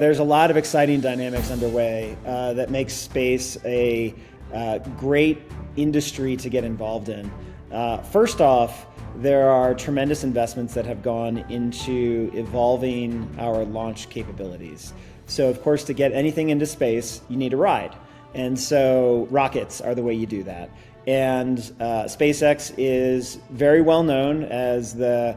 There's a lot of exciting dynamics underway that makes space a great industry to get involved in. First off, there are tremendous investments that have gone into evolving our launch capabilities. So of course, to get anything into space, you need a ride. And so rockets are the way you do that. And SpaceX is very well known as the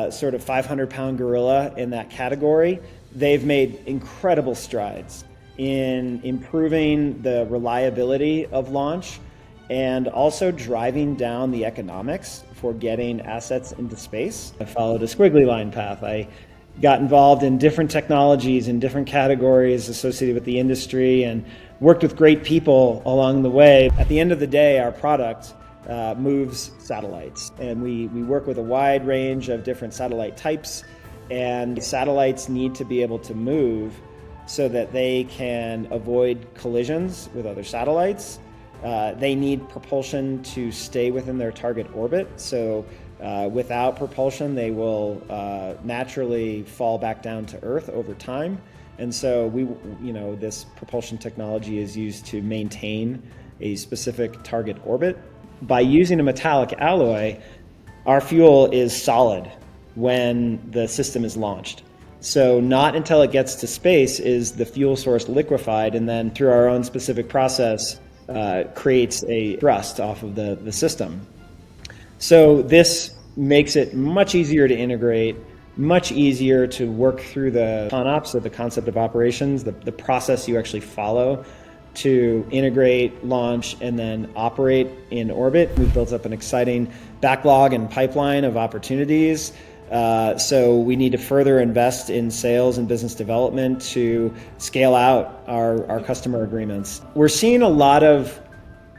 sort of 500-pound gorilla in that category. They've made incredible strides in improving the reliability of launch and also driving down the economics for getting assets into space. I followed a squiggly line path. I got involved in different technologies in different categories associated with the industry and worked with great people along the way. At the end of the day, our product moves satellites, and we work with a wide range of different satellite types, and satellites need to be able to move so that they can avoid collisions with other satellites. They need propulsion to stay within their target orbit, so without propulsion they will naturally fall back down to Earth over time. And so this propulsion technology is used to maintain a specific target orbit. By using a metallic alloy, our fuel is solid when the system is launched. So not until it gets to space is the fuel source liquefied, and then through our own specific process creates a thrust off of the system. So this makes it much easier to integrate, much easier to work through the ConOps, or the concept of operations, the process you actually follow to integrate, launch, and then operate in orbit. We've built up an exciting backlog and pipeline of opportunities. So we need to further invest in sales and business development to scale out our customer agreements. We're seeing a lot of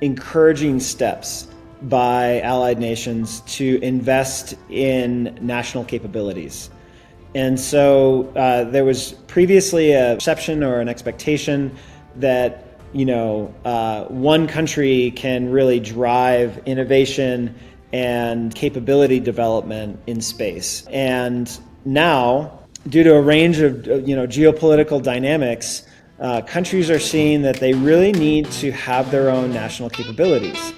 encouraging steps by allied nations to invest in national capabilities. And so there was previously a perception or an expectation that one country can really drive innovation and capability development in space. And now, due to a range of geopolitical dynamics, countries are seeing that they really need to have their own national capabilities.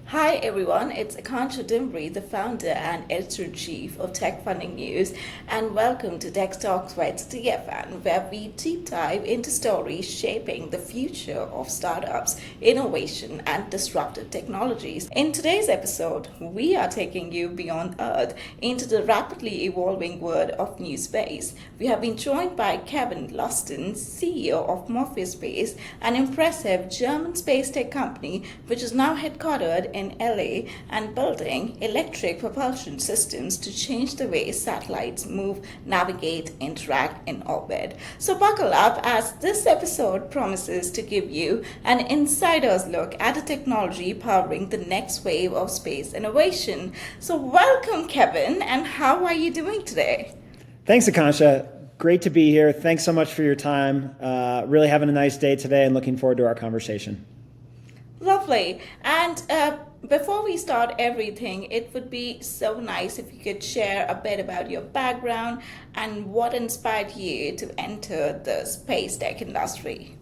Hi everyone, it's Akansha Dimbri, the founder and editor-in-chief of Tech Funding News, and welcome to TechTalks by TFN, where we deep dive into stories shaping the future of startups, innovation, and disruptive technologies. In today's episode, we are taking you beyond Earth into the rapidly evolving world of new space. We have been joined by Kevin Lausten, CEO of Morpheus Space, an impressive German space tech company which is now headquartered in LA and building electric propulsion systems to change the way satellites move, navigate, interact in orbit. So buckle up, as this episode promises to give you an insider's look at the technology powering the next wave of space innovation. So welcome, Kevin, and how are you doing today? Thanks, Akansha. Great to be here. Thanks so much for your time. Really having a nice day today and looking forward to our conversation. Lovely. And before we start everything, it would be so nice if you could share a bit about your background and what inspired you to enter the space tech industry.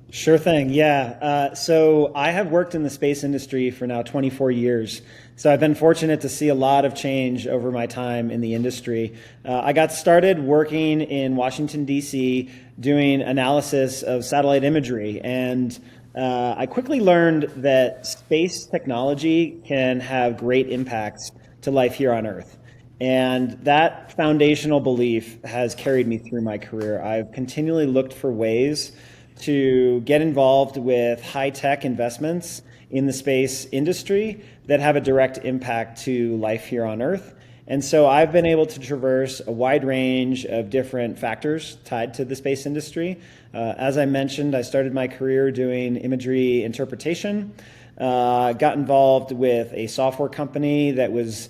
Sure thing, yeah. So I have worked in the space industry for now 24 years. So I've been fortunate to see a lot of change over my time in the industry. I got started working in Washington, D.C., doing analysis of satellite imagery, and I quickly learned that space technology can have great impacts to life here on Earth. And that foundational belief has carried me through my career. I've continually looked for ways to get involved with high-tech investments in the space industry that have a direct impact to life here on Earth. And so I've been able to traverse a wide range of different factors tied to the space industry. As I mentioned, I started my career doing imagery interpretation, got involved with a software company that was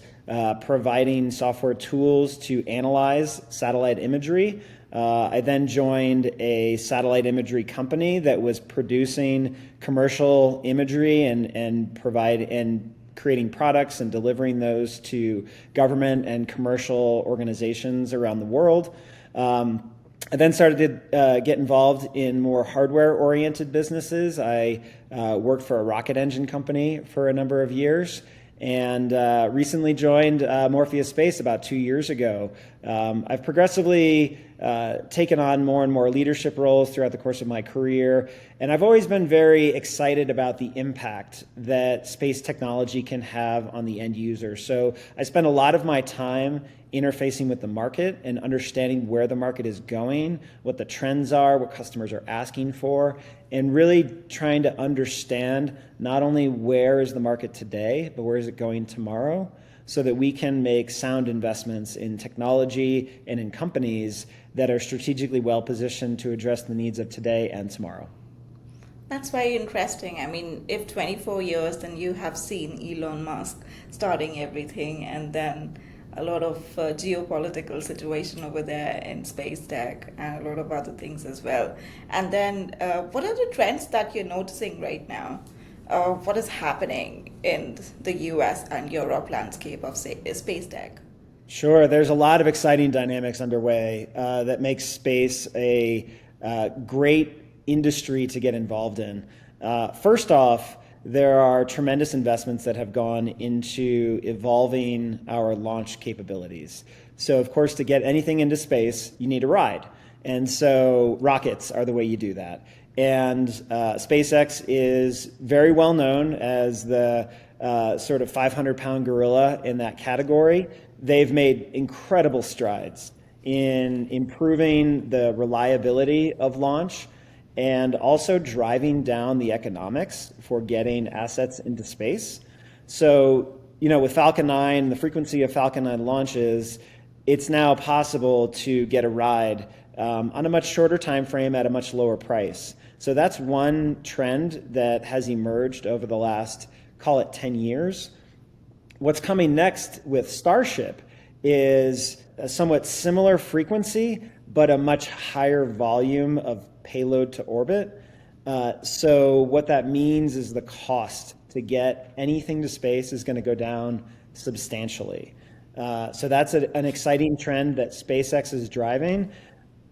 providing software tools to analyze satellite imagery I then joined a satellite imagery company that was producing commercial imagery and creating products and delivering those to government and commercial organizations around the world. I then started to get involved in more hardware-oriented businesses. I worked for a rocket engine company for a number of years, and recently joined Morpheus Space about 2 years ago. I've progressively taken on more and more leadership roles throughout the course of my career, and I've always been very excited about the impact that space technology can have on the end user. So I spend a lot of my time interfacing with the market and understanding where the market is going, what the trends are, what customers are asking for, and really trying to understand not only where is the market today, but where is it going tomorrow, so that we can make sound investments in technology and in companies that are strategically well positioned to address the needs of today and tomorrow. That's very interesting. I mean, if 24 years, then you have seen Elon Musk starting everything, and then a lot of geopolitical situation over there in space tech and a lot of other things as well. And then what are the trends that you're noticing right now? What is happening in the US and Europe landscape of space tech? Sure, there's a lot of exciting dynamics underway that makes space a great industry to get involved in. First off, there are tremendous investments that have gone into evolving our launch capabilities. So, of course, to get anything into space, you need a ride. And so rockets are the way you do that. And SpaceX is very well known as the sort of 500-pound gorilla in that category. They've made incredible strides in improving the reliability of launch and also driving down the economics for getting assets into space. So, with Falcon 9, the frequency of Falcon 9 launches, it's now possible to get a ride on a much shorter time frame at a much lower price. So that's one trend that has emerged over the last, call it 10 years. What's coming next with Starship is a somewhat similar frequency, but a much higher volume of payload to orbit. So what that means is the cost to get anything to space is going to go down substantially. So that's an exciting trend that SpaceX is driving.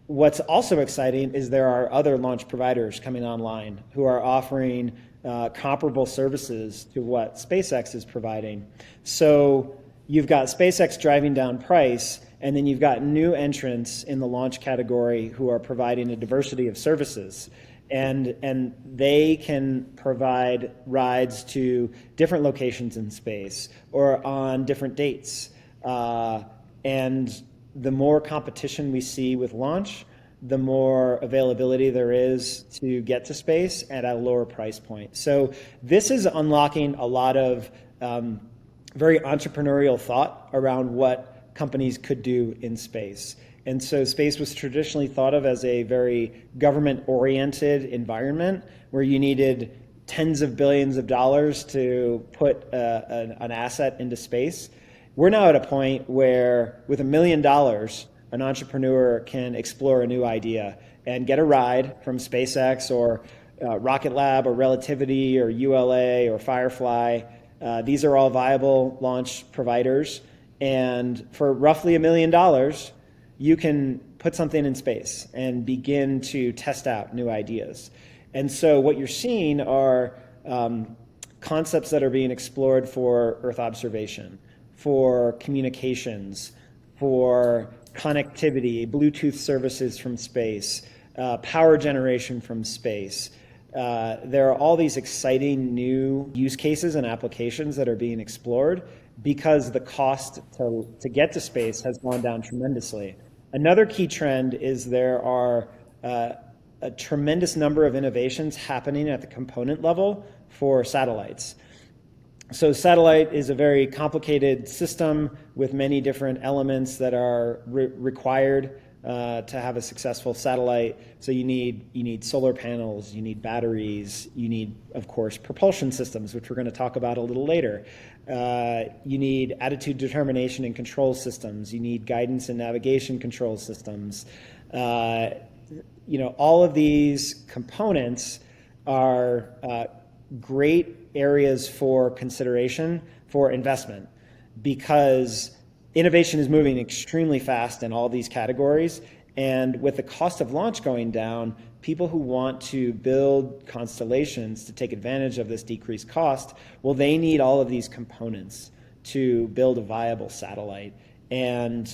What's also exciting is there are other launch providers coming online who are offering comparable services to what SpaceX is providing. So you've got SpaceX driving down price, and then you've got new entrants in the launch category who are providing a diversity of services. And they can provide rides to different locations in space or on different dates. And the more competition we see with launch, the more availability there is to get to space at a lower price point. So this is unlocking a lot of very entrepreneurial thought around what companies could do in space. And so space was traditionally thought of as a very government-oriented environment where you needed tens of billions of dollars to put an asset into space. We're now at a point where with $1 million, an entrepreneur can explore a new idea and get a ride from SpaceX or Rocket Lab or Relativity or ULA or Firefly. These are all viable launch providers. And for roughly $1 million, you can put something in space and begin to test out new ideas. And so what you're seeing are concepts that are being explored for Earth observation, for communications, for connectivity, Bluetooth services from space, power generation from space. There are all these exciting new use cases and applications that are being explored because the cost to get to space has gone down tremendously. Another key trend is there are a tremendous number of innovations happening at the component level for satellites. So satellite is a very complicated system with many different elements that are required to have a successful satellite. So you need solar panels, you need batteries, you need, of course, propulsion systems, which we're going to talk about a little later. You need attitude determination and control systems. You need guidance and navigation control systems. All of these components are great areas for consideration for investment because innovation is moving extremely fast in all these categories. And with the cost of launch going down, people who want to build constellations to take advantage of this decreased cost, well, they need all of these components to build a viable satellite. And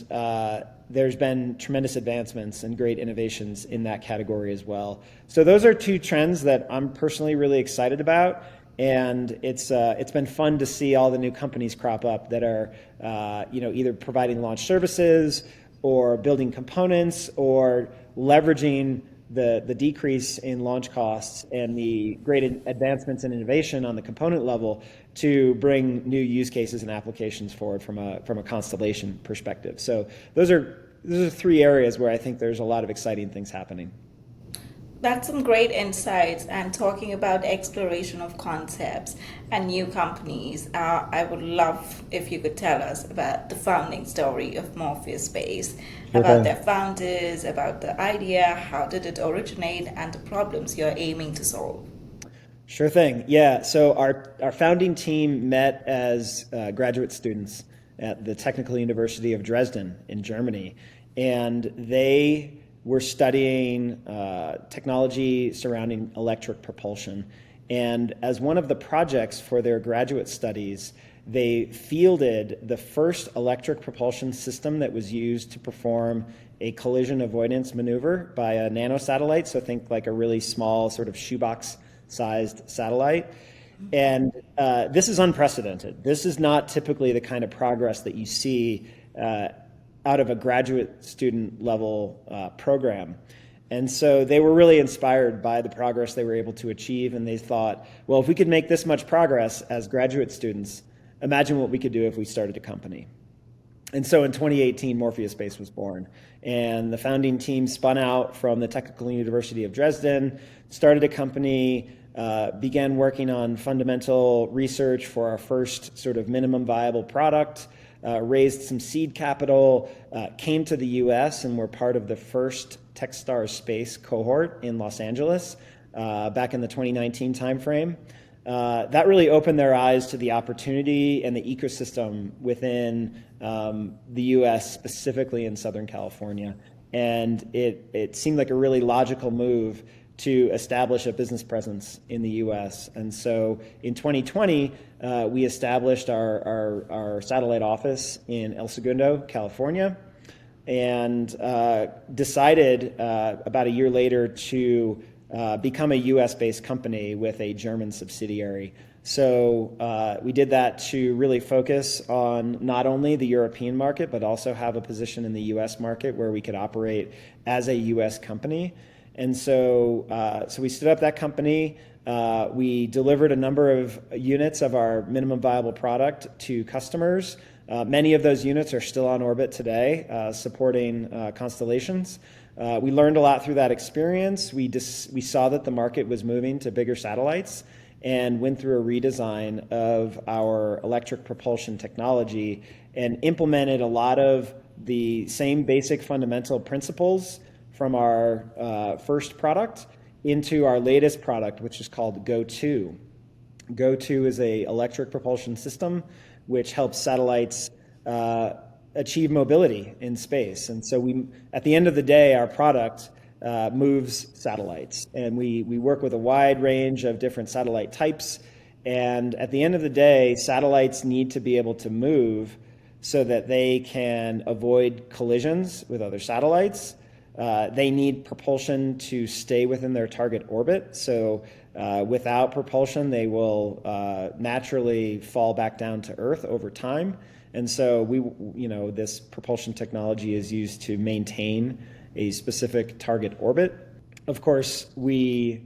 there's been tremendous advancements and great innovations in that category as well. So those are two trends that I'm personally really excited about. And it's been fun to see all the new companies crop up that are either providing launch services or building components or leveraging the decrease in launch costs and the great advancements in innovation on the component level to bring new use cases and applications forward from a constellation perspective. So those are three areas where I think there's a lot of exciting things happening. That's some great insights. And talking about exploration of concepts and new companies, I would love if you could tell us about the founding story of Morpheus Space, about their founders, about the idea, how did it originate, and the problems you're aiming to solve. Sure thing. Yeah. So our founding team met as graduate students at the Technical University of Dresden in Germany, and they were studying technology surrounding electric propulsion. And as one of the projects for their graduate studies, they fielded the first electric propulsion system that was used to perform a collision avoidance maneuver by a nanosatellite. So think like a really small sort of shoebox-sized satellite. And this is unprecedented. This is not typically the kind of progress that you see out of a graduate student level program. And so they were really inspired by the progress they were able to achieve. And they thought, well, if we could make this much progress as graduate students, imagine what we could do if we started a company. And so in 2018, Morpheus Space was born. And the founding team spun out from the Technical University of Dresden, started a company, began working on fundamental research for our first sort of minimum viable product, raised some seed capital, came to the US and were part of the first Techstars Space cohort in Los Angeles back in the 2019 timeframe. That really opened their eyes to the opportunity and the ecosystem within the US, specifically in Southern California. And it seemed like a really logical move to establish a business presence in the US. And so in 2020, we established our satellite office in El Segundo, California, and decided about a year later to become a US-based company with a German subsidiary. So we did that to really focus on not only the European market, but also have a position in the US market where we could operate as a US company. And so we stood up that company. We delivered a number of units of our minimum viable product to customers. Many of those units are still on orbit today, supporting constellations. We learned a lot through that experience. We saw that the market was moving to bigger satellites and went through a redesign of our electric propulsion technology and implemented a lot of the same basic fundamental principles from our first product into our latest product, which is called Go2. Go2 is an electric propulsion system which helps satellites achieve mobility in space. And so at the end of the day, our product moves satellites. And we work with a wide range of different satellite types. And at the end of the day, satellites need to be able to move so that they can avoid collisions with other satellites. They need propulsion to stay within their target orbit. So without propulsion, they will naturally fall back down to Earth over time. And so this propulsion technology is used to maintain a specific target orbit. Of course, we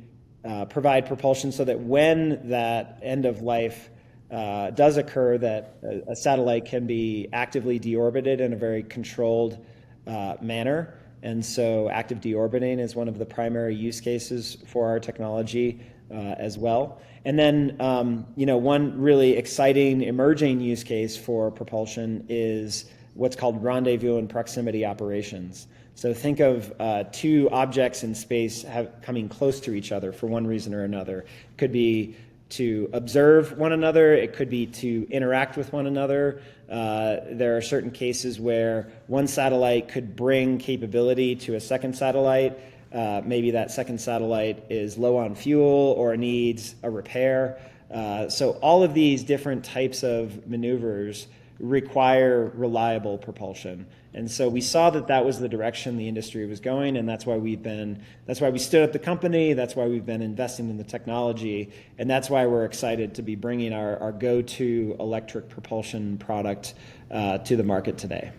provide propulsion so that when that end of life does occur, that a satellite can be actively deorbited in a very controlled manner. And so active deorbiting is one of the primary use cases for our technology as well. And then, one really exciting emerging use case for propulsion is what's called rendezvous and proximity operations. So think of two objects in space coming close to each other for one reason or another. It could be to observe one another. It could be to interact with one another. There are certain cases where one satellite could bring capability to a second satellite. Maybe that second satellite is low on fuel or needs a repair. So all of these different types of maneuvers require reliable propulsion. And so we saw that that was the direction the industry was going, and that's why we stood up the company, that's why we've been investing in the technology, and that's why we're excited to be bringing our go-to electric propulsion product to the market today.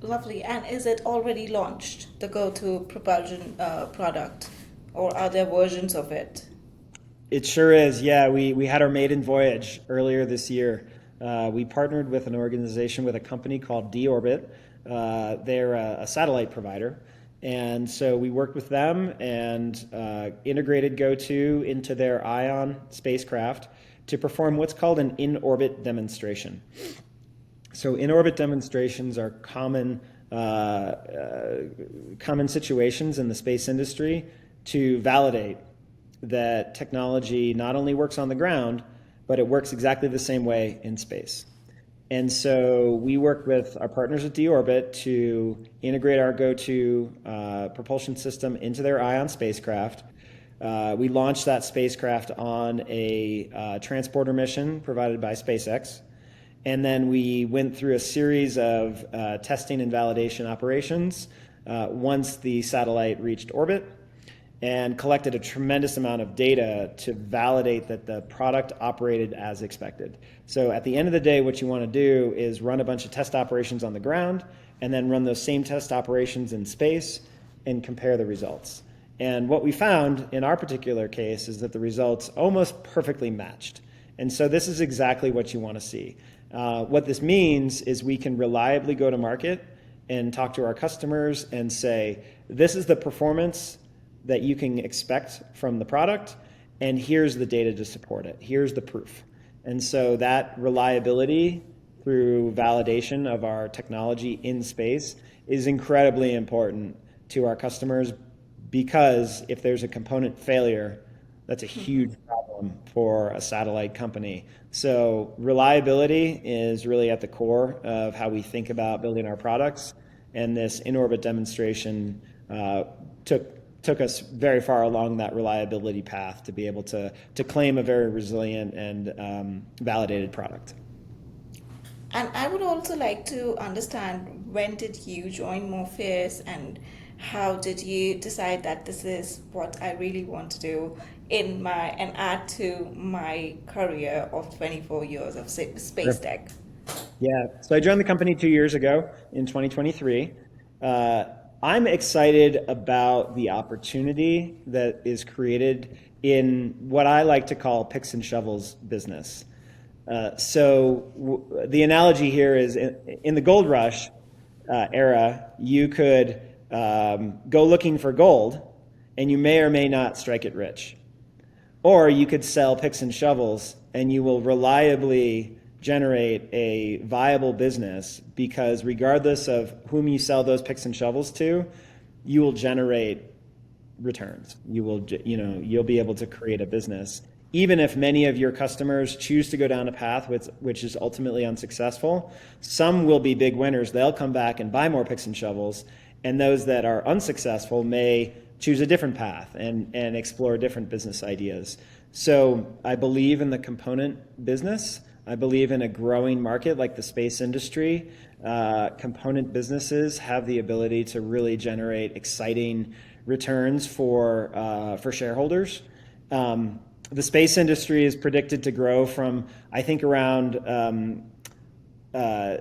Lovely. And is it already launched, the go-to propulsion product, or are there versions of it? It sure is, yeah. We had our maiden voyage earlier this year. We partnered with an organization, with a company called D-Orbit. They're a satellite provider. And so we worked with them and integrated GoTo into their Ion spacecraft to perform what's called an in-orbit demonstration. So in-orbit demonstrations are common situations in the space industry to validate that technology not only works on the ground, but it works exactly the same way in space. And so we worked with our partners at D-Orbit to integrate our GoTo propulsion system into their Ion spacecraft. We launched that spacecraft on a transporter mission provided by SpaceX. And then we went through a series of testing and validation operations once the satellite reached orbit, and collected a tremendous amount of data to validate that the product operated as expected. So at the end of the day, what you want to do is run a bunch of test operations on the ground and then run those same test operations in space and compare the results. And what we found in our particular case is that the results almost perfectly matched. And so this is exactly what you want to see. What this means is we can reliably go to market and talk to our customers and say, this is the performance that you can expect from the product, and here's the data to support it. Here's the proof. And so that reliability through validation of our technology in space is incredibly important to our customers, because if there's a component failure, that's a huge problem for a satellite company. So reliability is really at the core of how we think about building our products, and this in-orbit demonstration took us very far along that reliability path to be able to claim a very resilient and validated product. And I would also like to understand, when did you join Morpheus, and how did you decide that this is what I really want to do and add to my career of 24 years of space tech? Yeah, so I joined the company 2 years ago in 2023. I'm excited about the opportunity that is created in what I like to call picks and shovels business. The analogy here is, in the gold rush era, you could go looking for gold, and you may or may not strike it rich. Or you could sell picks and shovels, and you will reliably generate a viable business, because regardless of whom you sell those picks and shovels to, you will generate returns. You'll be able to create a business. Even if many of your customers choose to go down a path which is ultimately unsuccessful, some will be big winners. They'll come back and buy more picks and shovels, and those that are unsuccessful may choose a different path and explore different business ideas. So I believe in the component business. I believe in a growing market like the space industry. Component businesses have the ability to really generate exciting returns for shareholders. The space industry is predicted to grow from, I think, around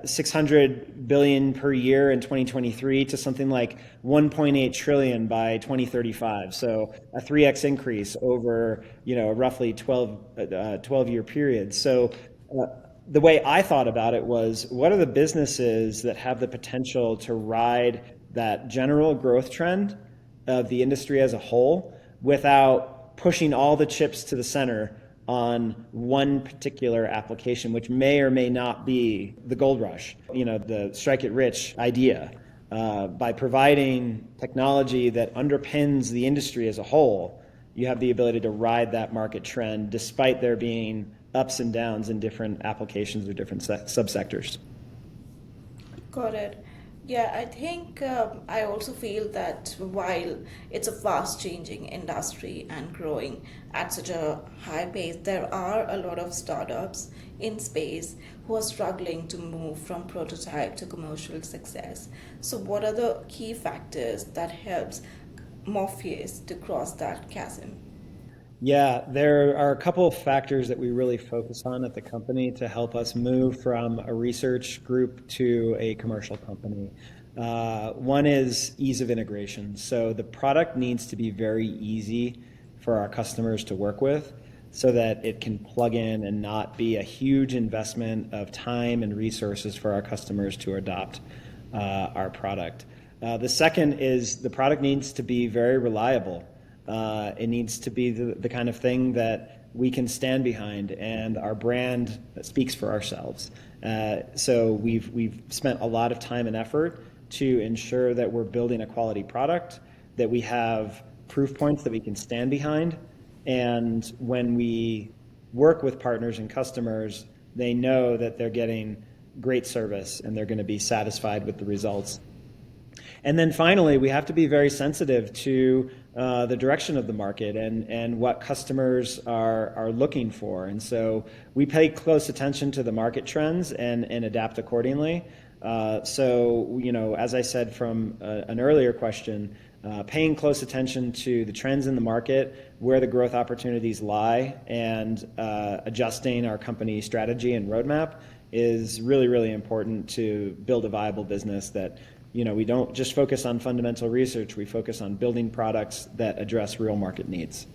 600 billion per year in 2023 to something like 1.8 trillion by 2035. So a 3x increase over a roughly 12-year period. So the way I thought about it was, what are the businesses that have the potential to ride that general growth trend of the industry as a whole without pushing all the chips to the center on one particular application, which may or may not be the gold rush, the strike it rich idea. By providing technology that underpins the industry as a whole, you have the ability to ride that market trend despite there being ups and downs in different applications or different subsectors. Got it. Yeah, I think I also feel that while it's a fast changing industry and growing at such a high pace, there are a lot of startups in space who are struggling to move from prototype to commercial success. So, what are the key factors that helps Morpheus to cross that chasm? Yeah, there are a couple of factors that we really focus on at the company to help us move from a research group to a commercial company. One is ease of integration. So the product needs to be very easy for our customers to work with so that it can plug in and not be a huge investment of time and resources for our customers to adopt our product. The second is the product needs to be very reliable. It needs to be the kind of thing that we can stand behind, and our brand speaks for ourselves. So we've spent a lot of time and effort to ensure that we're building a quality product, that we have proof points that we can stand behind, and when we work with partners and customers, they know that they're getting great service and they're going to be satisfied with the results. And then finally, we have to be very sensitive to the direction of the market and what customers are looking for. And so we pay close attention to the market trends and adapt accordingly. So, as I said from an earlier question, paying close attention to the trends in the market, where the growth opportunities lie, and adjusting our company strategy and roadmap is really, really important to build a viable business that we don't just focus on fundamental research, we focus on building products that address real market needs.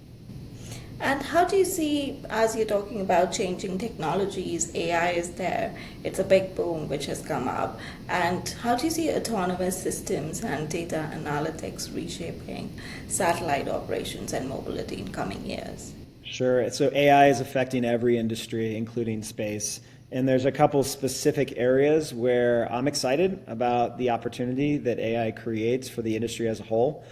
And how do you see, as you're talking about changing technologies, AI is there, it's a big boom which has come up, and how do you see autonomous systems and data analytics reshaping satellite operations and mobility in coming years? Sure. So AI is affecting every industry, including space. And there's a couple specific areas where I'm excited about the opportunity that AI creates for the industry as a whole.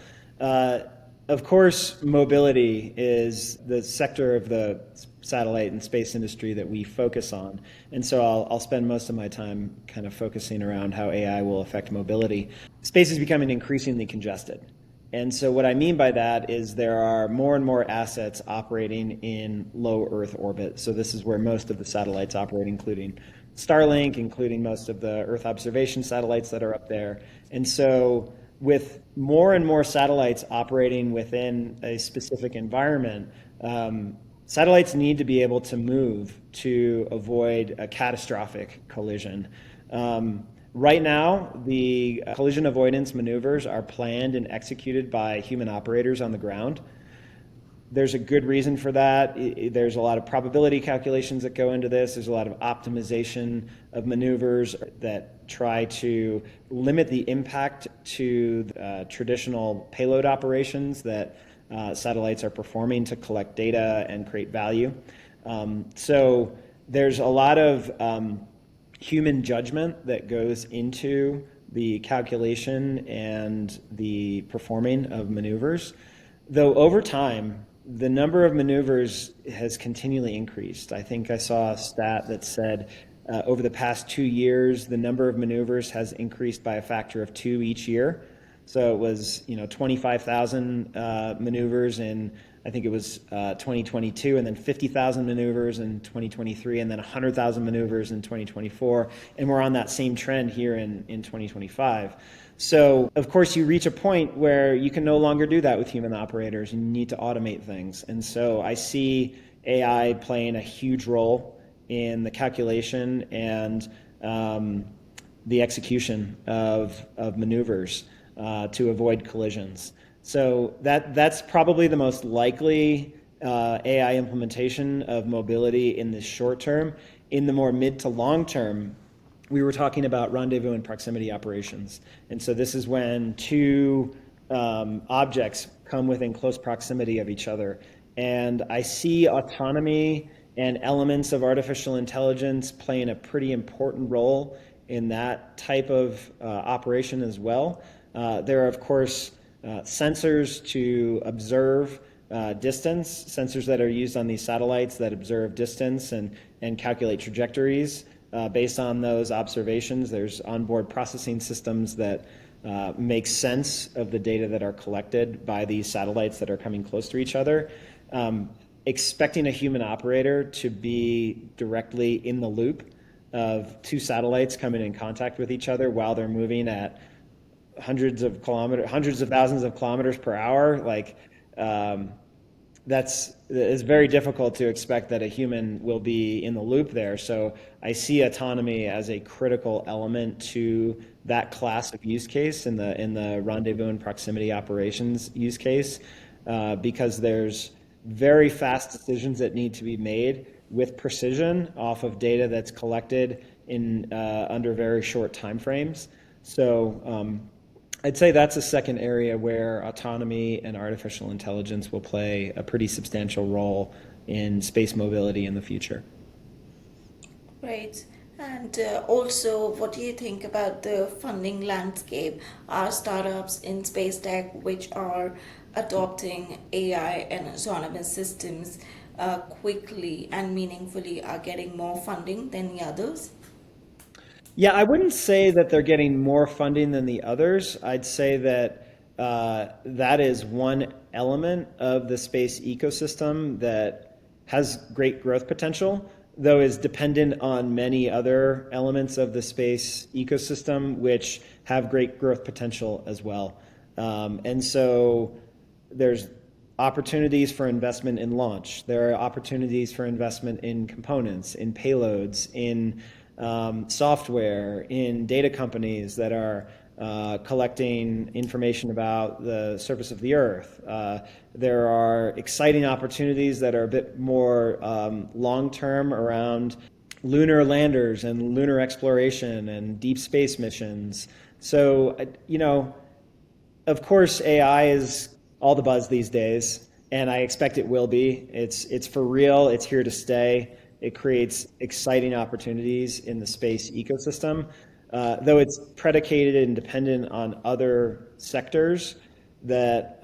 Of course, mobility is the sector of the satellite and space industry that we focus on. And so I'll spend most of my time kind of focusing around how AI will affect mobility. Space is becoming increasingly congested. And so what I mean by that is there are more and more assets operating in low Earth orbit. So this is where most of the satellites operate, including Starlink, including most of the Earth observation satellites that are up there. And so with more and more satellites operating within a specific environment, satellites need to be able to move to avoid a catastrophic collision. Right now, the collision avoidance maneuvers are planned and executed by human operators on the ground. There's a good reason for that. There's a lot of probability calculations that go into this. There's a lot of optimization of maneuvers that try to limit the impact to traditional payload operations that satellites are performing to collect data and create value. So there's a lot of human judgment that goes into the calculation and the performing of maneuvers, though over time, the number of maneuvers has continually increased. I think I saw a stat that said over the past 2 years, the number of maneuvers has increased by a factor of 2 each year. So it was 25,000 maneuvers in, I think it was 2022, and then 50,000 maneuvers in 2023, and then 100,000 maneuvers in 2024. And we're on that same trend here in 2025. So, of course, you reach a point where you can no longer do that with human operators, and you need to automate things. And so I see AI playing a huge role in the calculation and the execution of maneuvers to avoid collisions. So that's probably the most likely AI implementation of mobility in the short term. In the more mid to long term, we were talking about rendezvous and proximity operations. And so this is when two objects come within close proximity of each other. And I see autonomy and elements of artificial intelligence playing a pretty important role in that type of operation as well. There are, of course, sensors to observe distance, sensors that are used on these satellites that observe distance and calculate trajectories based on those observations. There's onboard processing systems that make sense of the data that are collected by these satellites that are coming close to each other. Expecting a human operator to be directly in the loop of two satellites coming in contact with each other while they're moving at hundreds of thousands of kilometers per hour, it's very difficult to expect that a human will be in the loop there. So I see autonomy as a critical element to that class of use case in the rendezvous and proximity operations use case, because there's very fast decisions that need to be made with precision off of data that's collected in under very short time frames. So I'd say that's a second area where autonomy and artificial intelligence will play a pretty substantial role in space mobility in the future. Right. And also, what do you think about the funding landscape? Are startups in space tech which are adopting AI and autonomous systems quickly and meaningfully are getting more funding than the others? Yeah, I wouldn't say that they're getting more funding than the others. I'd say that that is one element of the space ecosystem that has great growth potential, though is dependent on many other elements of the space ecosystem, which have great growth potential as well. And so there's opportunities for investment in launch. There are opportunities for investment in components, in payloads, in software, in data companies that are collecting information about the surface of the Earth. There are exciting opportunities that are a bit more long-term around lunar landers and lunar exploration and deep space missions. So, of course, AI is all the buzz these days, and I expect it will be. It's for real. It's here to stay. It creates exciting opportunities in the space ecosystem, though it's predicated and dependent on other sectors that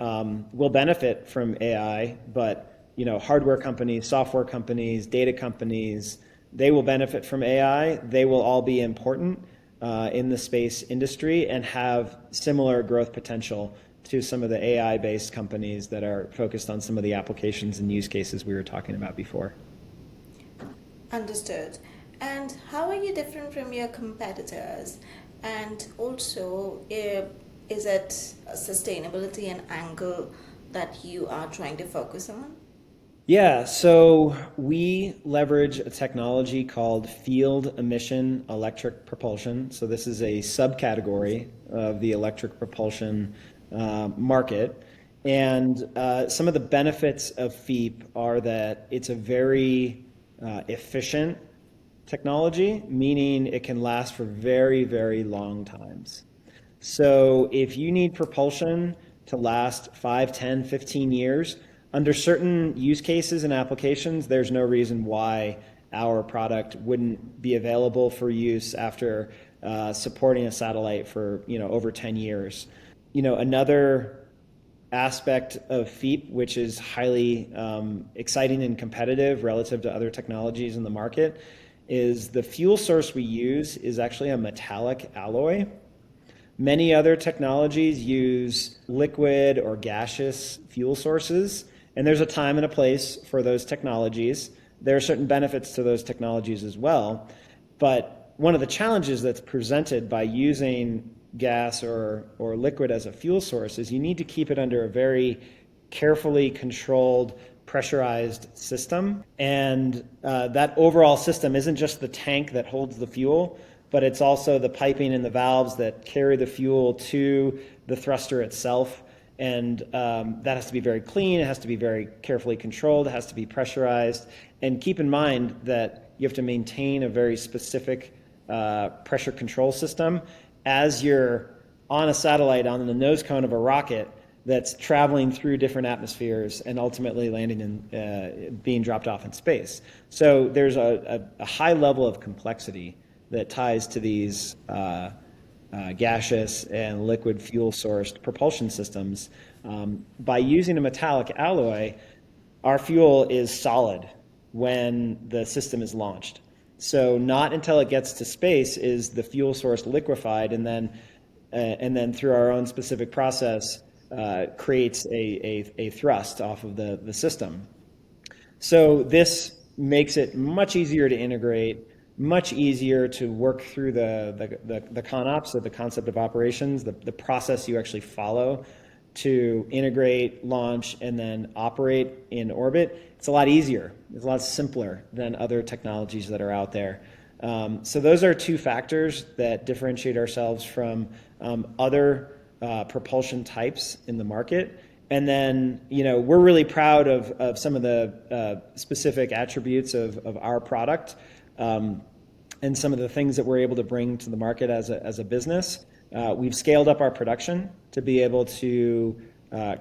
will benefit from AI. But hardware companies, software companies, data companies, they will benefit from AI. They will all be important in the space industry and have similar growth potential to some of the AI-based companies that are focused on some of the applications and use cases we were talking about before. Understood. And how are you different from your competitors? And also, is it sustainability and angle that you are trying to focus on? Yeah, so we leverage a technology called field emission electric propulsion. So this is a subcategory of the electric propulsion market. And some of the benefits of FEEP are that it's a very efficient technology, meaning it can last for very, very long times. So if you need propulsion to last 5, 10, 15 years, under certain use cases and applications, there's no reason why our product wouldn't be available for use after supporting a satellite for over 10 years. Another aspect of FEEP, which is highly exciting and competitive relative to other technologies in the market, is the fuel source we use is actually a metallic alloy. Many other technologies use liquid or gaseous fuel sources, and there's a time and a place for those technologies. There are certain benefits to those technologies as well, but one of the challenges that's presented by using gas or liquid as a fuel source is you need to keep it under a very carefully controlled, pressurized system. And that overall system isn't just the tank that holds the fuel, but it's also the piping and the valves that carry the fuel to the thruster itself. And that has to be very clean. It has to be very carefully controlled. It has to be pressurized. And keep in mind that you have to maintain a very specific pressure control system as you're on a satellite on the nose cone of a rocket that's traveling through different atmospheres and ultimately landing in being dropped off in space. So there's a high level of complexity that ties to these gaseous and liquid fuel-sourced propulsion systems. By using a metallic alloy, our fuel is solid when the system is launched. So not until it gets to space is the fuel source liquefied, and then through our own specific process creates a thrust off of the system. So this makes it much easier to integrate, much easier to work through the ConOps, so the concept of operations, the process you actually follow to integrate, launch, and then operate in orbit. It's a lot easier. It's a lot simpler than other technologies that are out there. So those are two factors that differentiate ourselves from other propulsion types in the market. And then, we're really proud of some of the specific attributes of our product and some of the things that we're able to bring to the market as a business. We've scaled up our production to be able to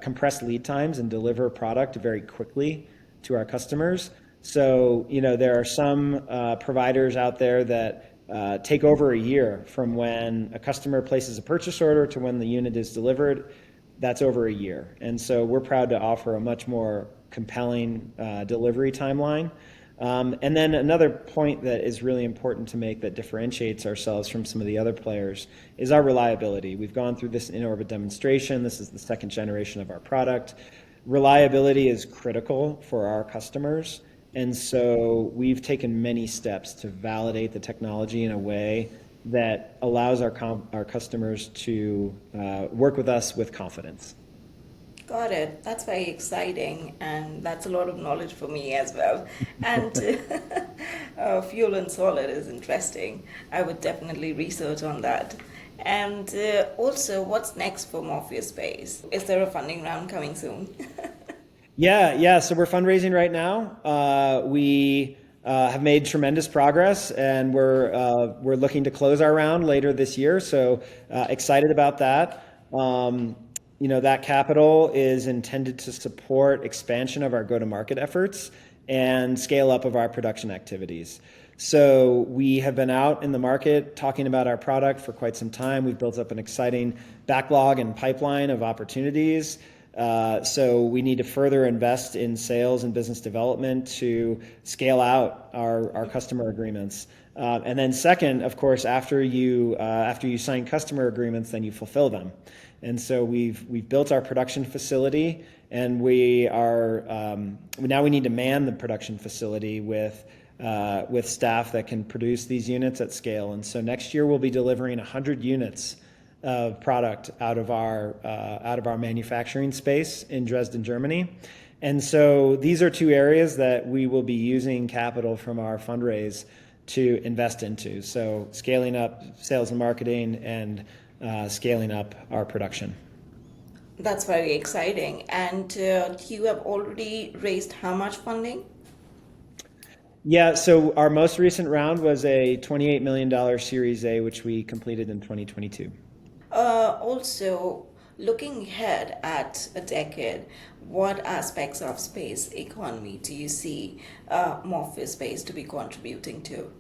compress lead times and deliver product very quickly to our customers. So, there are some providers out there that take over a year from when a customer places a purchase order to when the unit is delivered. That's over a year. And so we're proud to offer a much more compelling delivery timeline. And then another point that is really important to make that differentiates ourselves from some of the other players is our reliability. We've gone through this in-orbit demonstration. This is the second generation of our product. Reliability is critical for our customers. And so we've taken many steps to validate the technology in a way that allows our customers to work with us with confidence. Got it. That's very exciting, and that's a lot of knowledge for me as well. And fuel and solid is interesting. I would definitely research on that. And also, what's next for Morpheus Space? Is there a funding round coming soon? Yeah. So we're fundraising right now. We have made tremendous progress, and we're looking to close our round later this year. So excited about that. That capital is intended to support expansion of our go-to-market efforts and scale up of our production activities. So we have been out in the market talking about our product for quite some time. We've built up an exciting backlog and pipeline of opportunities. So we need to further invest in sales and business development to scale out our customer agreements. And then second, of course, after you sign customer agreements, then you fulfill them. And so we've built our production facility, and now we need to man the production facility with staff that can produce these units at scale. And so next year we'll be delivering 100 units of product out of our manufacturing space in Dresden, Germany. And so these are two areas that we will be using capital from our fundraise to invest into. So scaling up sales and marketing and scaling up our production. That's very exciting. And you have already raised how much funding? Yeah, so our most recent round was a $28 million Series A, which we completed in 2022. Also, looking ahead at a decade, what aspects of space economy do you see Morpheus Space to be contributing to?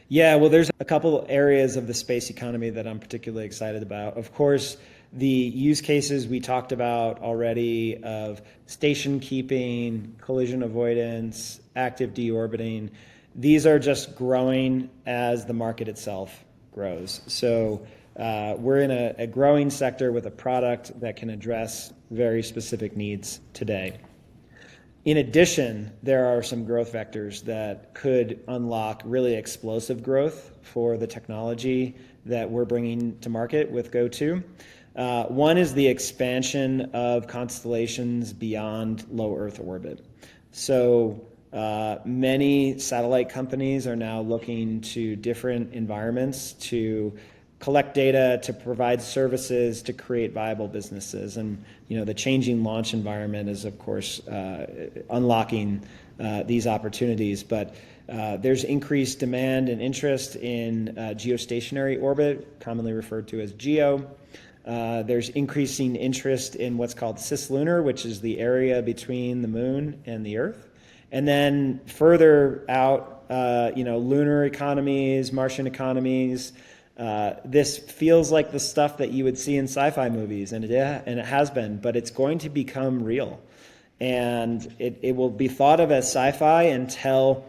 Yeah, well, there's a couple areas of the space economy that I'm particularly excited about. Of course, the use cases we talked about already of station keeping, collision avoidance, active deorbiting, these are just growing as the market itself grows. So we're in a growing sector with a product that can address very specific needs today. In addition, there are some growth vectors that could unlock really explosive growth for the technology that we're bringing to market with Go2. One is the expansion of constellations beyond low Earth orbit. So many satellite companies are now looking to different environments to collect data, to provide services, to create viable businesses. And the changing launch environment is, of course, unlocking these opportunities. But there's increased demand and interest in geostationary orbit, commonly referred to as GEO. There's increasing interest in what's called cislunar, which is the area between the moon and the Earth. And then further out lunar economies, Martian economies. This feels like the stuff that you would see in sci-fi movies, and it has been, but it's going to become real. And it will be thought of as sci-fi until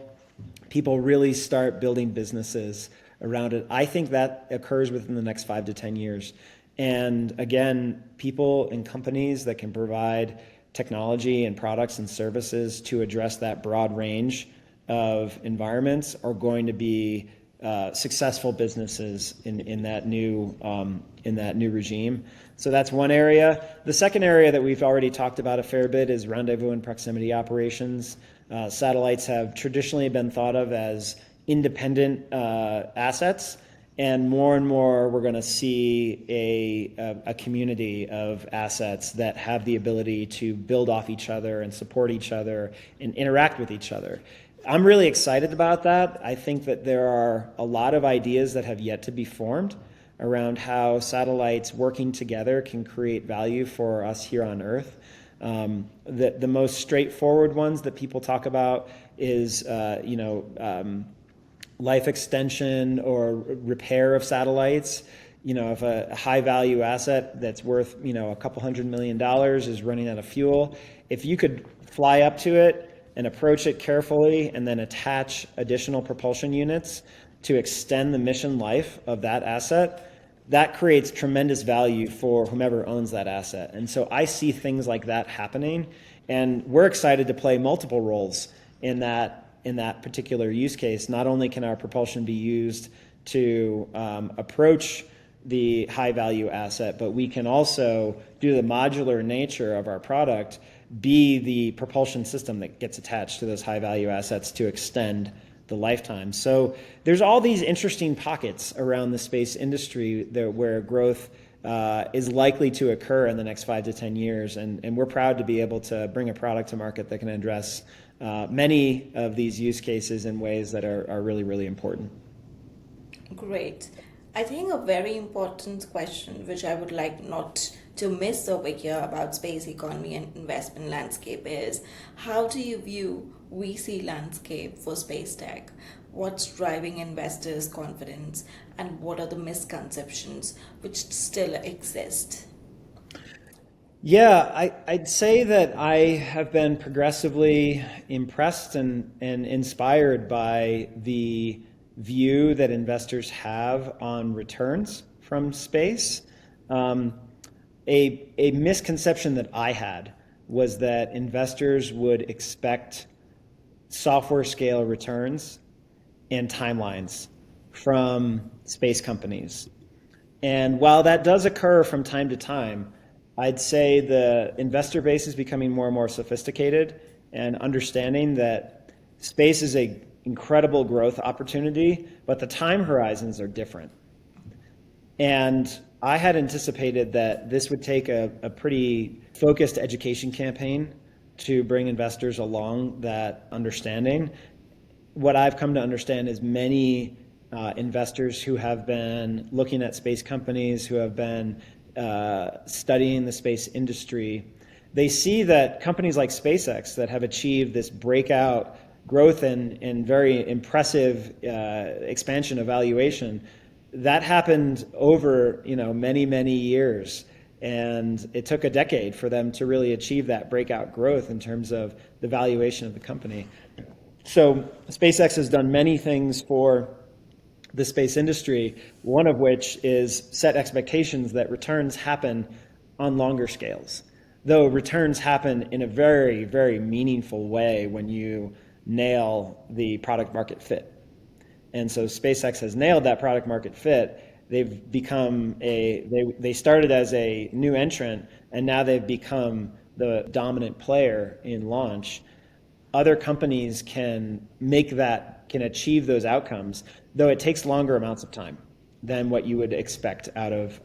people really start building businesses around it. I think that occurs within the next 5 to 10 years. And again, people and companies that can provide technology and products and services to address that broad range of environments are going to be successful businesses in that new regime. So that's one area. The second area that we've already talked about a fair bit is rendezvous and proximity operations. Satellites have traditionally been thought of as independent assets, and more we're going to see a community of assets that have the ability to build off each other and support each other and interact with each other. I'm really excited about that. I think that there are a lot of ideas that have yet to be formed around how satellites working together can create value for us here on Earth. The most straightforward ones that people talk about is life extension or repair of satellites. If a high value asset that's worth a couple $100 million is running out of fuel, if you could fly up to it and approach it carefully and then attach additional propulsion units to extend the mission life of that asset, that creates tremendous value for whomever owns that asset. And so I see things like that happening, and we're excited to play multiple roles in that particular use case. Not only can our propulsion be used to approach the high value asset, but we can also, due to the modular nature of our product, be the propulsion system that gets attached to those high value assets to extend the lifetime. So there's all these interesting pockets around the space industry where growth is likely to occur in the next 5 to 10 years. And we're proud to be able to bring a product to market that can address many of these use cases in ways that are really, really important. Great. I think a very important question, which I would like not to miss over here about space economy and investment landscape, is how do you view VC landscape for space tech? What's driving investors' confidence, and what are the misconceptions which still exist? Yeah, I'd say that I have been progressively impressed and inspired by the view that investors have on returns from space. A misconception that I had was that investors would expect software scale returns and timelines from space companies. And while that does occur from time to time, I'd say the investor base is becoming more and more sophisticated and understanding that space is an incredible growth opportunity, but the time horizons are different. And I had anticipated that this would take a pretty focused education campaign to bring investors along that understanding. What I've come to understand is many investors who have been looking at space companies, who have been studying the space industry, they see that companies like SpaceX that have achieved this breakout growth and very impressive expansion of valuation, that happened over many years, and it took a decade for them to really achieve that breakout growth in terms of the valuation of the company. So SpaceX has done many things for the space industry, one of which is set expectations that returns happen on longer scales, though returns happen in a very, very meaningful way when you nail the product market fit. And so SpaceX has nailed that product market fit. They've become they started as a new entrant, and now they've become the dominant player in launch. Other companies can achieve those outcomes, though it takes longer amounts of time than what you would expect out of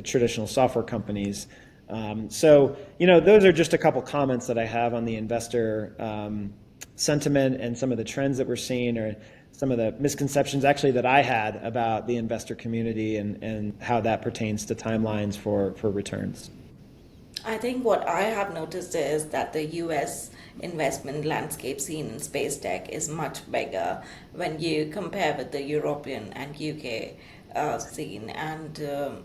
traditional software companies. So those are just a couple comments that I have on the investor sentiment and some of the trends that we're seeing, or some of the misconceptions actually that I had about the investor community and how that pertains to timelines for returns. I think what I have noticed is that the US investment landscape seen in space tech is much bigger when you compare with the European and UK scene. And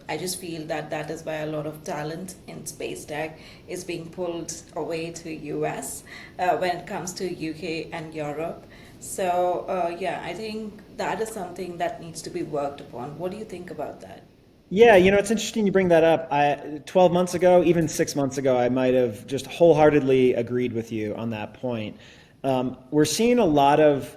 I just feel that that is why a lot of talent in space tech is being pulled away to US when it comes to UK and Europe. So yeah, I think that is something that needs to be worked upon. What do you think about that? Yeah, it's interesting you bring that up. 12 months ago, even 6 months ago, I might have just wholeheartedly agreed with you on that point. We're seeing a lot of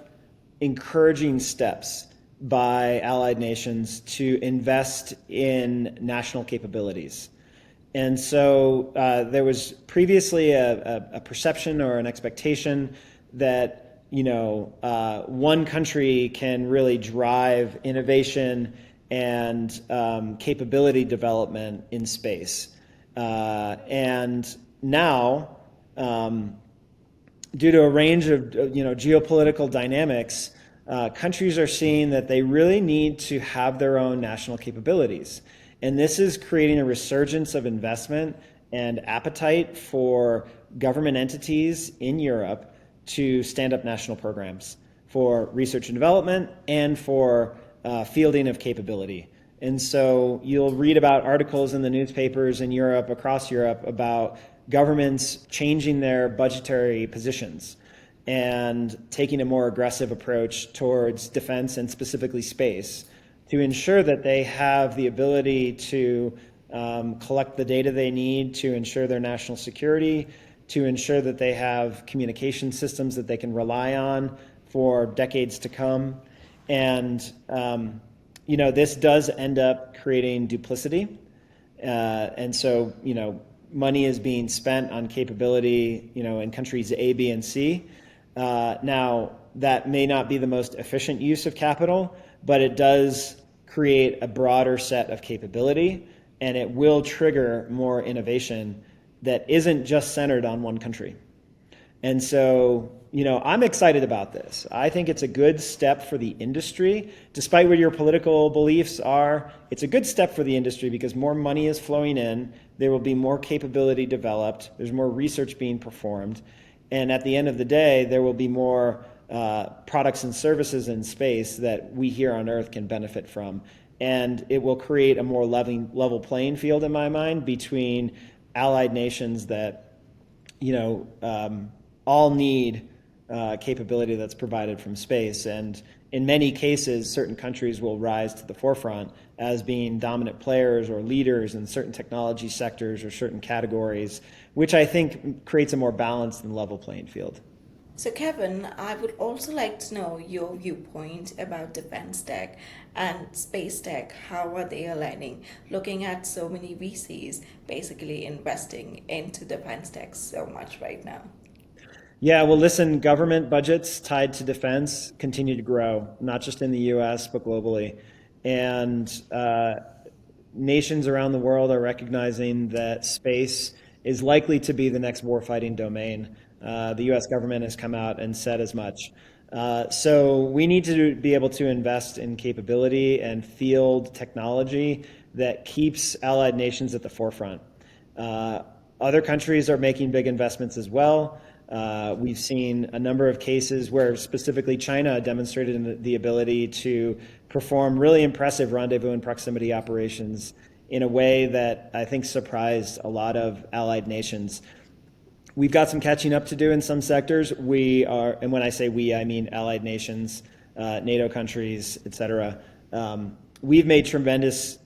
encouraging steps by allied nations to invest in national capabilities. And so there was previously a perception or an expectation that one country can really drive innovation and capability development in space. And now, due to a range of geopolitical dynamics, countries are seeing that they really need to have their own national capabilities. And this is creating a resurgence of investment and appetite for government entities in Europe to stand up national programs for research and development and for fielding of capability. And so you'll read about articles in the newspapers in Europe, across Europe, about governments changing their budgetary positions and taking a more aggressive approach towards defense and specifically space to ensure that they have the ability to collect the data they need to ensure their national security, to ensure that they have communication systems that they can rely on for decades to come. And this does end up creating duplicity. And so, money is being spent on capability, in countries A, B, and C. Now, that may not be the most efficient use of capital, but it does create a broader set of capability, and it will trigger more innovation that isn't just centered on one country. And so, I'm excited about this. I think it's a good step for the industry. Despite what your political beliefs are, it's a good step for the industry because more money is flowing in, there will be more capability developed, there's more research being performed, and at the end of the day, there will be more products and services in space that we here on Earth can benefit from. And it will create a more level playing field, in my mind, between allied nations that, all need capability that's provided from space. And in many cases, certain countries will rise to the forefront as being dominant players or leaders in certain technology sectors or certain categories, which I think creates a more balanced and level playing field. So, Kevin, I would also like to know your viewpoint about defense tech and space tech. How are they aligning? Looking at so many VCs basically investing into defense tech so much right now. Yeah, well, listen, government budgets tied to defense continue to grow, not just in the US, but globally. And nations around the world are recognizing that space is likely to be the next warfighting domain. The US government has come out and said as much. So we need to be able to invest in capability and field technology that keeps allied nations at the forefront. Other countries are making big investments as well. We've seen a number of cases where specifically China demonstrated the ability to perform really impressive rendezvous and proximity operations in a way that I think surprised a lot of allied nations. We've got some catching up to do in some sectors. We are, and when I say we, I mean allied nations, NATO countries, et cetera. We've made tremendous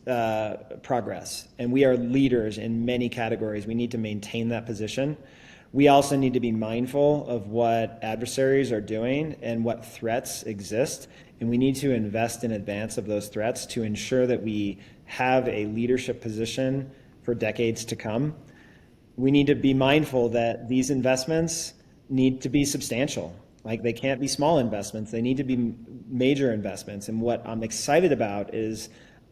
progress, and we are leaders in many categories. We need to maintain that position. We also need to be mindful of what adversaries are doing and what threats exist, and we need to invest in advance of those threats to ensure that we have a leadership position for decades to come. We need to be mindful that these investments need to be substantial. Like, they can't be small investments, they need to be major investments. And what I'm excited about is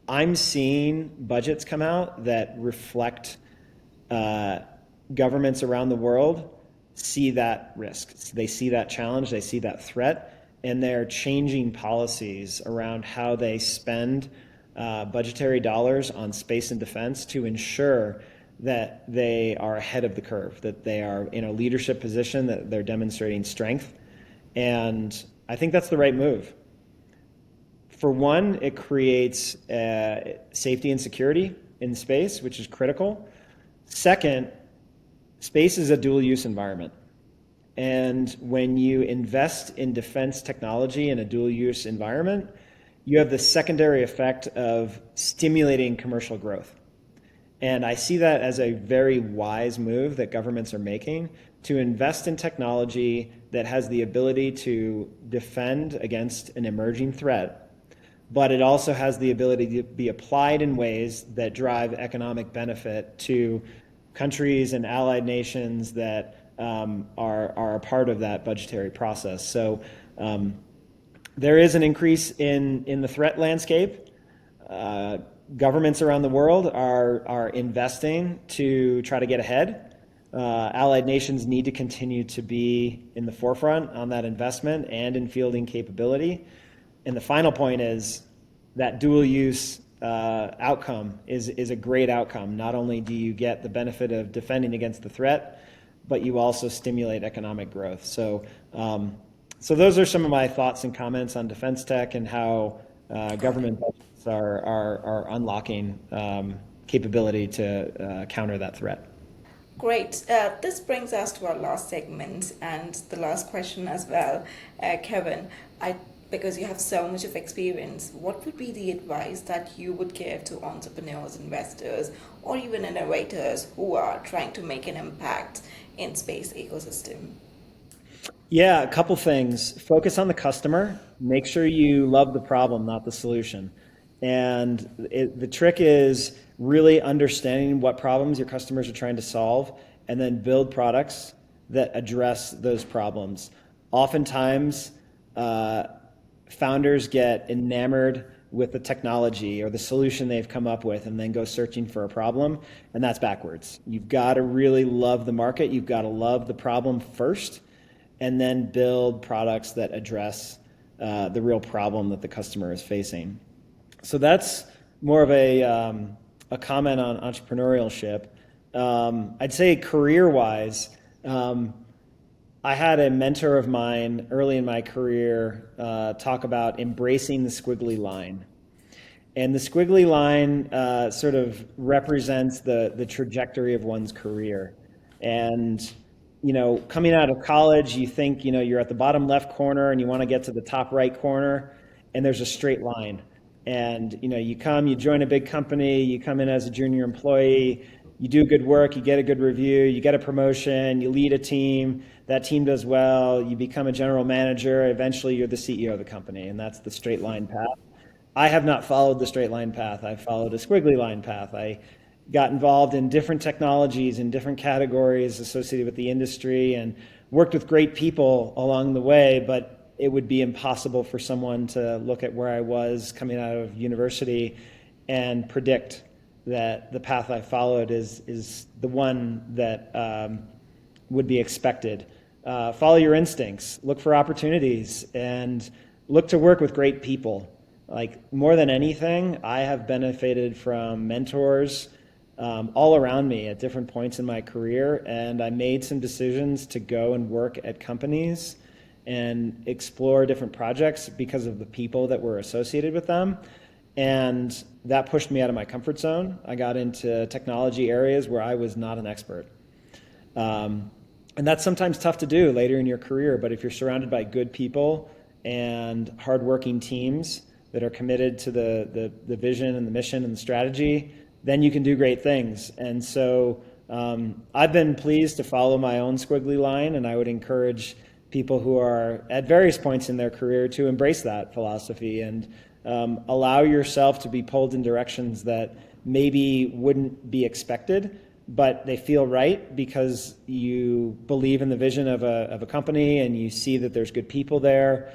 I'm seeing budgets come out that reflect governments around the world see that risk, they see that challenge, they see that threat, and they're changing policies around how they spend budgetary dollars on space and defense to ensure that they are ahead of the curve, that they are in a leadership position, that they're demonstrating strength. And I think that's the right move. For one, it creates safety and security in space, which is critical. Second, space is a dual-use environment. And when you invest in defense technology in a dual-use environment, you have the secondary effect of stimulating commercial growth. And I see that as a very wise move that governments are making to invest in technology that has the ability to defend against an emerging threat, but it also has the ability to be applied in ways that drive economic benefit to countries and allied nations that are a part of that budgetary process. So there is an increase in the threat landscape. Governments around the world are investing to try to get ahead. Allied nations need to continue to be in the forefront on that investment and in fielding capability. And the final point is that dual use outcome is a great outcome. Not only do you get the benefit of defending against the threat, but you also stimulate economic growth. So those are some of my thoughts and comments on defense tech and how government budgets are unlocking capability to counter that threat. Great. This brings us to our last segment and the last question as well. Kevin, because you have so much of experience, what would be the advice that you would give to entrepreneurs, investors, or even innovators who are trying to make an impact in space ecosystem? Yeah, a couple things. Focus on the customer. Make sure you love the problem, not the solution. And the trick is really understanding what problems your customers are trying to solve and then build products that address those problems. Oftentimes, founders get enamored with the technology or the solution they've come up with and then go searching for a problem, and that's backwards. You've got to really love the market. You've got to love the problem first, and then build products that address the real problem that the customer is facing. So that's more of a comment on entrepreneurship. I'd say career-wise, I had a mentor of mine early in my career talk about embracing the squiggly line. And the squiggly line sort of represents the trajectory of one's career. And, coming out of college, you think, you're at the bottom left corner and you want to get to the top right corner, and there's a straight line. And, you join a big company, you come in as a junior employee, you do good work, you get a good review, you get a promotion, you lead a team, that team does well, you become a general manager, eventually you're the CEO of the company, and that's the straight line path. I have not followed the straight line path. I've followed a squiggly line path. I got involved in different technologies in different categories associated with the industry and worked with great people along the way, but it would be impossible for someone to look at where I was coming out of university and predict that the path I followed is the one that would be expected. Follow your instincts, look for opportunities, and look to work with great people. Like, more than anything, I have benefited from mentors all around me at different points in my career, and I made some decisions to go and work at companies and explore different projects because of the people that were associated with them. And that pushed me out of my comfort zone. I got into technology areas where I was not an expert. And that's sometimes tough to do later in your career, but if you're surrounded by good people and hardworking teams that are committed to the vision and the mission and the strategy, then you can do great things. And so I've been pleased to follow my own squiggly line, and I would encourage people who are at various points in their career to embrace that philosophy and allow yourself to be pulled in directions that maybe wouldn't be expected, but they feel right because you believe in the vision of a company and you see that there's good people there.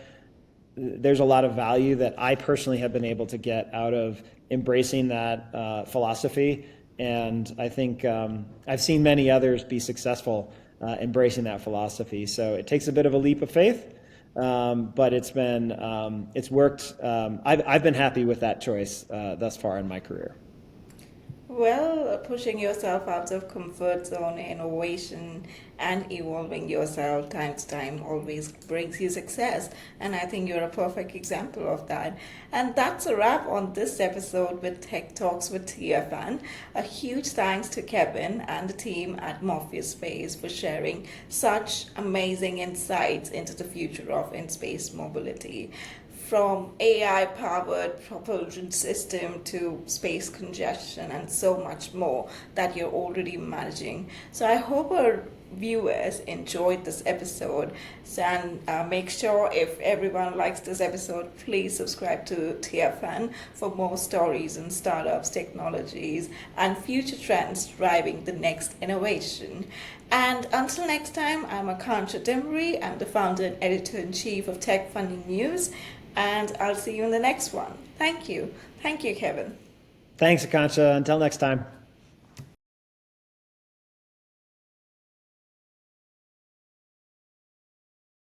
There's a lot of value that I personally have been able to get out of embracing that philosophy, and I think I've seen many others be successful embracing that philosophy. So it takes a bit of a leap of faith, but it's worked. I've been happy with that choice thus far in my career. Well, pushing yourself out of comfort zone, innovation, and evolving yourself time to time always brings you success. And I think you're a perfect example of that. And that's a wrap on this episode with Tech Talks with TFN. A huge thanks to Kevin and the team at Morpheus Space for sharing such amazing insights into the future of in-space mobility, from AI powered propulsion system to space congestion and so much more that you're already managing. So I hope our viewers enjoyed this episode. And make sure, if everyone likes this episode, please subscribe to TFN for more stories and startups, technologies, and future trends driving the next innovation. And until next time, I'm Akansha Dimri. I'm the founder and editor-in-chief of Tech Funding News, and I'll see you in the next one. Thank you. Thank you, Kevin. Thanks, Akansha. Until next time.